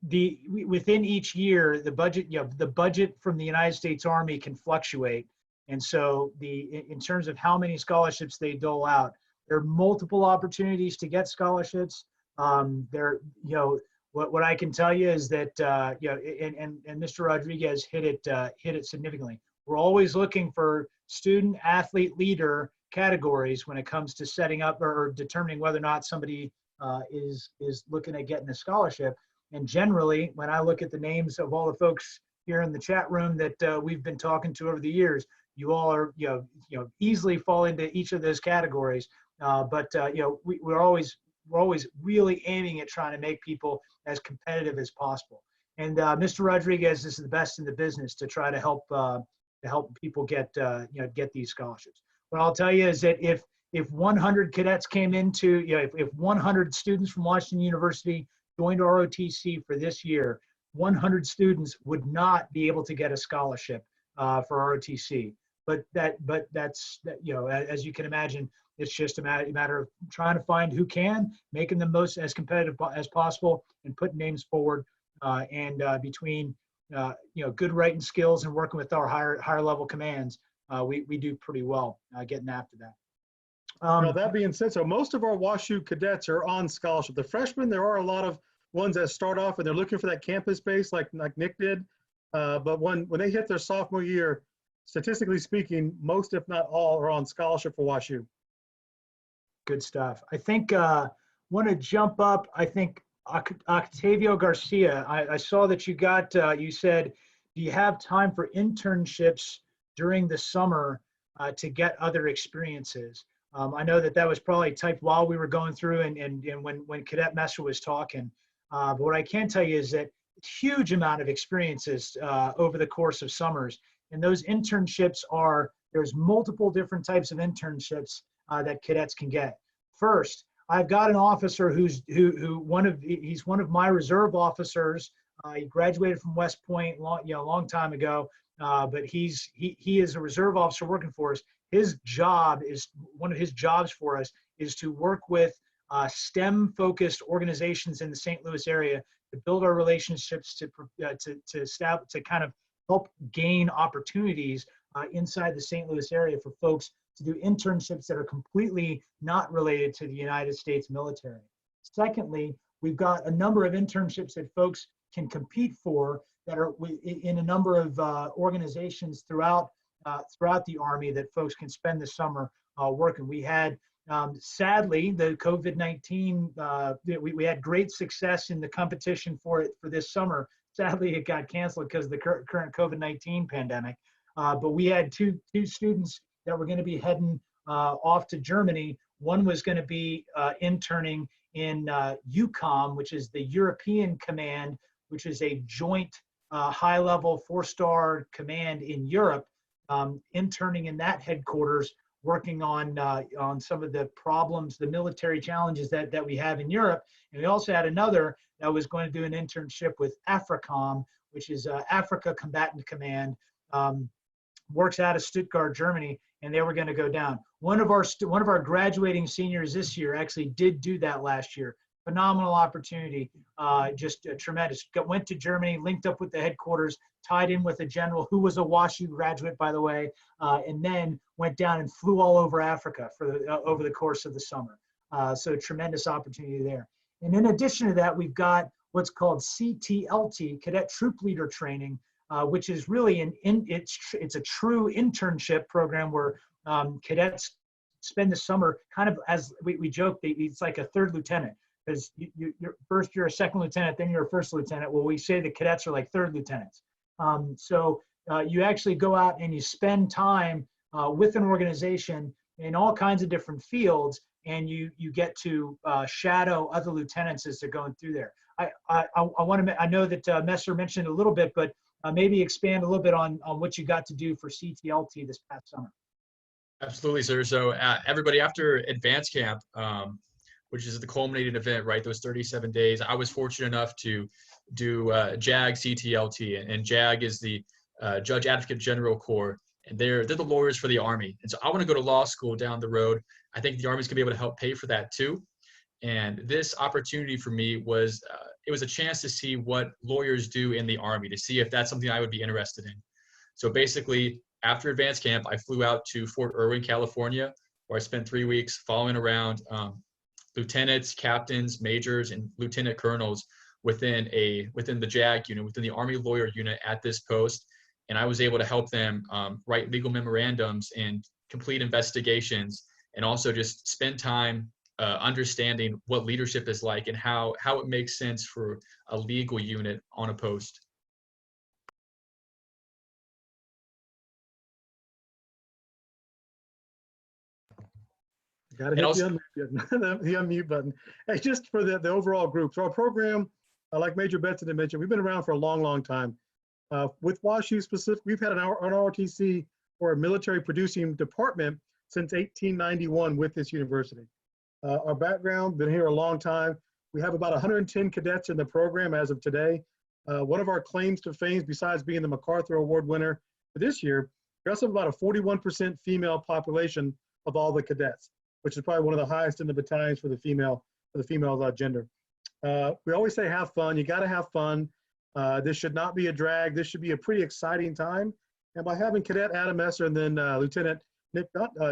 within each year, the budget from the United States Army can fluctuate. And so in terms of how many scholarships they dole out, there are multiple opportunities to get scholarships. What I can tell you is that, and Mr. Rodriguez hit it significantly. We're always looking for student, athlete, leader categories when it comes to setting up or determining whether or not somebody is looking at getting a scholarship. And generally, when I look at the names of all the folks here in the chat room that we've been talking to over the years, you all are easily fall into each of those categories. We're always really aiming at trying to make people as competitive as possible. And Mr. Rodriguez is the best in the business to try to help people get these scholarships. What I'll tell you is that if 100 cadets came into, if 100 students from Washington University joined ROTC for this year, 100 students would not be able to get a scholarship for ROTC. But that's as you can imagine, it's just a matter of trying to find who can, making them most as competitive as possible, and putting names forward. Between good writing skills and working with our higher level commands, we do pretty well getting after that. Well, that being said, so most of our WashU cadets are on scholarship. The freshmen, there are a lot of ones that start off and they're looking for that campus space like Nick did. But when they hit their sophomore year, statistically speaking, most, if not all, are on scholarship for WashU. Good stuff. I think want to jump up. I think Octavio Garcia, I saw that you got, you said, do you have time for internships during the summer to get other experiences? I know that was probably typed while we were going through and when Cadet Messer was talking. But what I can tell you is that huge amount of experiences over the course of summers. And those internships there's multiple different types of internships that cadets can get. First, I've got an officer he's one of my reserve officers. He graduated from West Point long time ago, but he is a reserve officer working for us. One of his jobs for us is to work with STEM-focused organizations in the St. Louis area to build our relationships to kind of help gain opportunities inside the St. Louis area for folks to do internships that are completely not related to the United States military. Secondly, we've got a number of internships that folks can compete for that are in a number of organizations throughout the Army that folks can spend the summer working. We had, sadly, the COVID-19, we had great success in the competition for this summer. Sadly, it got canceled because of the current COVID-19 pandemic. But we had two students that were going to be heading off to Germany. One was going to be interning in EUCOM, which is the European Command, which is a joint high-level 4-star command in Europe, interning in that headquarters, working on some of the problems, the military challenges that we have in Europe. And we also had another that was going to do an internship with AFRICOM, which is Africa Combatant Command, works out of Stuttgart, Germany, and they were going to go down. One of our graduating seniors this year actually did do that last year. Phenomenal opportunity, just tremendous. Went to Germany, linked up with the headquarters, tied in with a general who was a WashU graduate, by the way, and then went down and flew all over Africa over the course of the summer. So tremendous opportunity there. And in addition to that, we've got what's called CTLT, Cadet Troop Leader Training, which is really it's a true internship program where cadets spend the summer kind of, as we joke, it's like a third lieutenant. Because first you're a second lieutenant, then you're a first lieutenant. Well, we say the cadets are like third lieutenants. So you actually go out and you spend time with an organization in all kinds of different fields, and you get to shadow other lieutenants as they're going through there. I know that Messer mentioned a little bit, but maybe expand a little bit on what you got to do for CTLT this past summer. Absolutely, sir. So everybody, after advanced camp, which is the culminating event, right? Those 37 days, I was fortunate enough to do JAG CTLT, and JAG is the Judge Advocate General Corps, and they're the lawyers for the Army. And so I want to go to law school down the road. I think the Army's gonna be able to help pay for that too. And this opportunity for me was it was a chance to see what lawyers do in the Army, to see if that's something I would be interested in. So basically, after advanced camp, I flew out to Fort Irwin, California, where I spent 3 weeks following around lieutenants, captains, majors, and lieutenant colonels within the JAG unit, within the Army lawyer unit at this post. And I was able to help them write legal memorandums and complete investigations, and also just spend time understanding what leadership is like and how it makes sense for a legal unit on a post. Got to hit the unmute button. Hey, just for the overall group. So our program, like Major Benson had mentioned, we've been around for a long, long time. With WashU specific, we've had an ROTC, or a military producing department, since 1891 with this university. Our background, been here a long time. We have about 110 cadets in the program as of today. One of our claims to fame, besides being the MacArthur Award winner for this year, we also have about a 41% female population of all the cadets, which is probably one of the highest in the battalions for the female gender. We always say have fun. You got to have fun. This should not be a drag. This should be a pretty exciting time. And by having Cadet Adam Messer and then Lieutenant Nick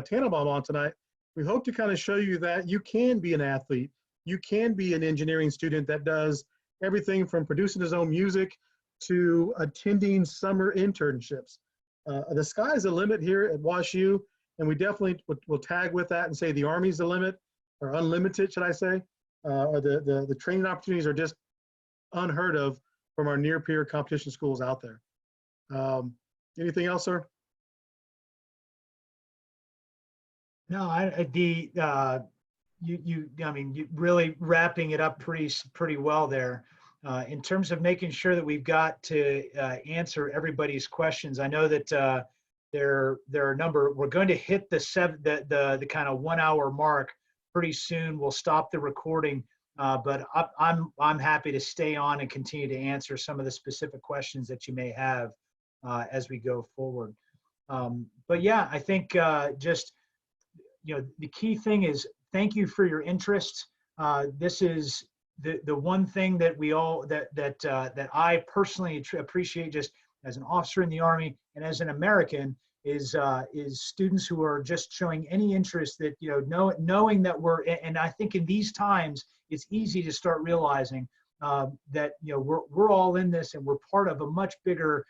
Tannenbaum on tonight, we hope to kind of show you that you can be an athlete. You can be an engineering student that does everything from producing his own music to attending summer internships. The sky's the limit here at WashU, and we definitely will tag with that and say the Army's the limit, or unlimited, should I say. The training opportunities are just unheard of from our near peer competition schools out there. Anything else, sir? No, you really wrapping it up pretty well there. In terms of making sure that we've got to answer everybody's questions. I know that there are a number. We're going to hit the kind of 1 hour mark pretty soon. We'll stop the recording, but I'm happy to stay on and continue to answer some of the specific questions that you may have as we go forward. But yeah, I think just, the key thing is thank you for your interest. This is the one thing that we all that I personally appreciate, just as an officer in the Army and as an American, is students who are just showing any interest, that knowing that and I think in these times it's easy to start realizing that we're all in this and we're part of a much bigger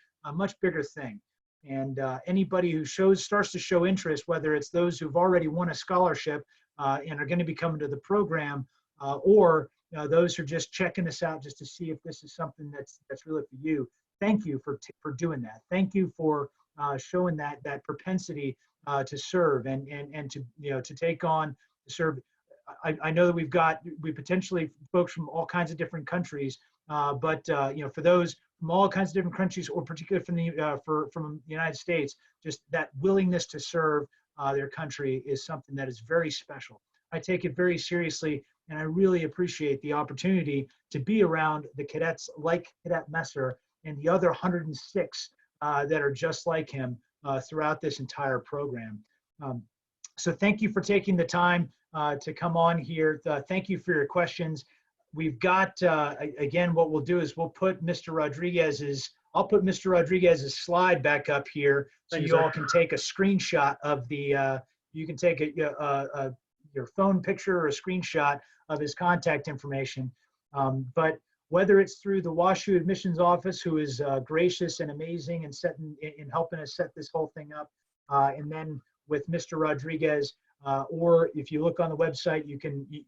thing. And anybody who starts to show interest, whether it's those who've already won a scholarship and are going to be coming to the program, or those who are just checking this out just to see if this is something that's really for you. Thank you for doing that. Thank you for showing that propensity to serve and to take on, to serve. I know that we potentially folks from all kinds of different countries, but for those from all kinds of different countries, or particularly from the United States, just that willingness to serve their country is something that is very special. I take it very seriously, and I really appreciate the opportunity to be around the cadets like Cadet Messer and the other 106 that are just like him throughout this entire program. So thank you for taking the time to come on here. Thank you for your questions. We've got, again, what we'll do is we'll put Mr. Rodriguez's, I'll put Mr. Rodriguez's slide back up here so you all can take a screenshot of the, you can take your phone picture or a screenshot of his contact information. But whether it's through the WashU admissions office, who is gracious and amazing in helping us set this whole thing up, and then with Mr. Rodriguez, or if you look on the website,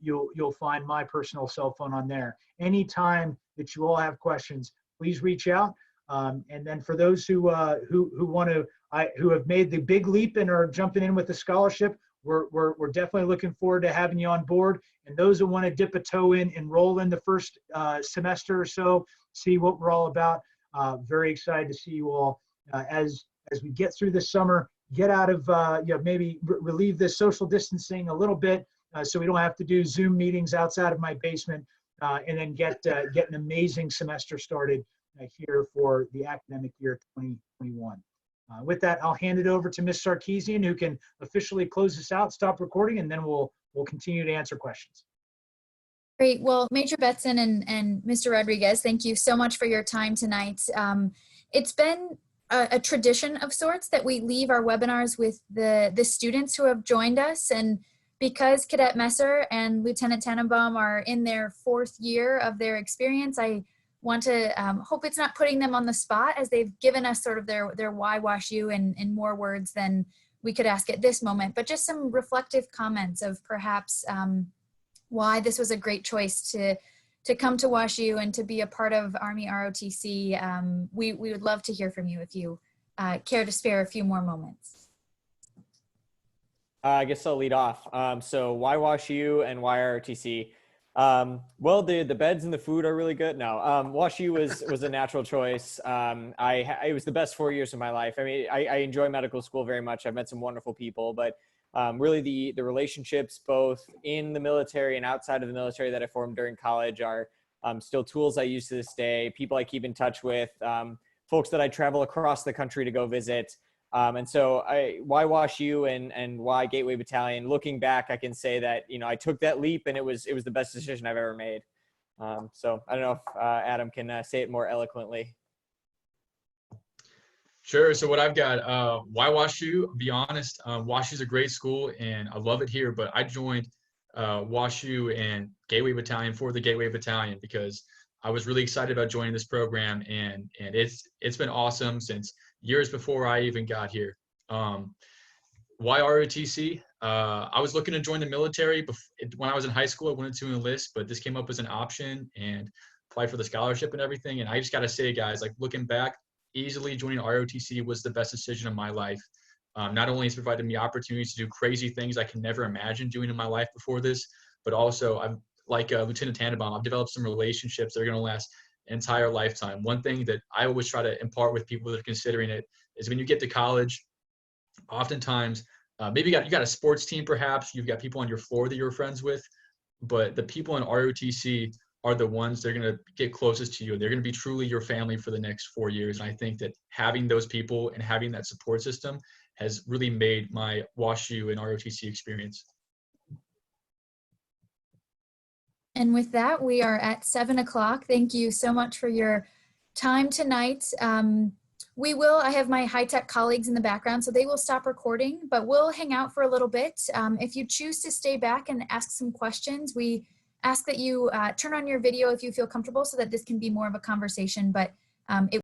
you'll find my personal cell phone on there. Anytime that you all have questions, please reach out. And then for those who have made the big leap and are jumping in with the scholarship, we're definitely looking forward to having you on board. And those who want to dip a toe in, enroll in the first semester or so, see what we're all about. Very excited to see you all as we get through this summer get out of, maybe relieve this social distancing a little bit so we don't have to do Zoom meetings outside of my basement, and then get an amazing semester started here for the academic year 2021. With that, I'll hand it over to Ms. Sarkeesian, who can officially close this out, stop recording, and then we'll continue to answer questions. Great. Well, Major Betson and Mr. Rodriguez, thank you so much for your time tonight. It's been a tradition of sorts that we leave our webinars with the students who have joined us. And because Cadet Messer and Lieutenant Tannenbaum are in their 4th year of their experience, I want to hope it's not putting them on the spot, as they've given us sort of their why WashU in more words than we could ask at this moment, but just some reflective comments of perhaps why this was a great choice to come to WashU and to be a part of Army ROTC. We would love to hear from you if you care to spare a few more moments. I guess I'll lead off. So why WashU and why ROTC? Well, the beds and the food are really good. No, WashU was a natural choice. It was the best 4 years of my life. I mean, I enjoy medical school very much. I've met some wonderful people, but really the relationships both in the military and outside of the military that I formed during college are still tools I use to this day, people I keep in touch with, folks that I travel across the country to go visit. And so why WashU and why Gateway Battalion? Looking back, I can say that, I took that leap and it was the best decision I've ever made. So I don't know if Adam can say it more eloquently. Sure. So what I've got, why WashU? Be honest, WashU is a great school and I love it here, but I joined WashU and Gateway Battalion for the Gateway Battalion because I was really excited about joining this program, and it's been awesome since years before I even got here. Why ROTC? I was looking to join the military when I was in high school. I wanted to enlist, but this came up as an option and applied for the scholarship and everything. And I just got to say, guys, like looking back, easily joining ROTC was the best decision of my life. Not only has it provided me opportunities to do crazy things I can never imagine doing in my life before this, but also I've like Lieutenant Tannenbaum, I've developed some relationships that are going to last an entire lifetime. One thing that I always try to impart with people that are considering it is when you get to college, oftentimes maybe you got a sports team, perhaps you've got people on your floor that you're friends with, but the people in ROTC are the ones that are going to get closest to you. They're going to be truly your family for the next 4 years. And I think that having those people and having that support system has really made my WashU and ROTC experience. And with that, we are at 7 o'clock. Thank you so much for your time tonight. I have my high-tech colleagues in the background, so they will stop recording, but we'll hang out for a little bit. If you choose to stay back and ask some questions, we ask that you turn on your video if you feel comfortable so that this can be more of a conversation, but it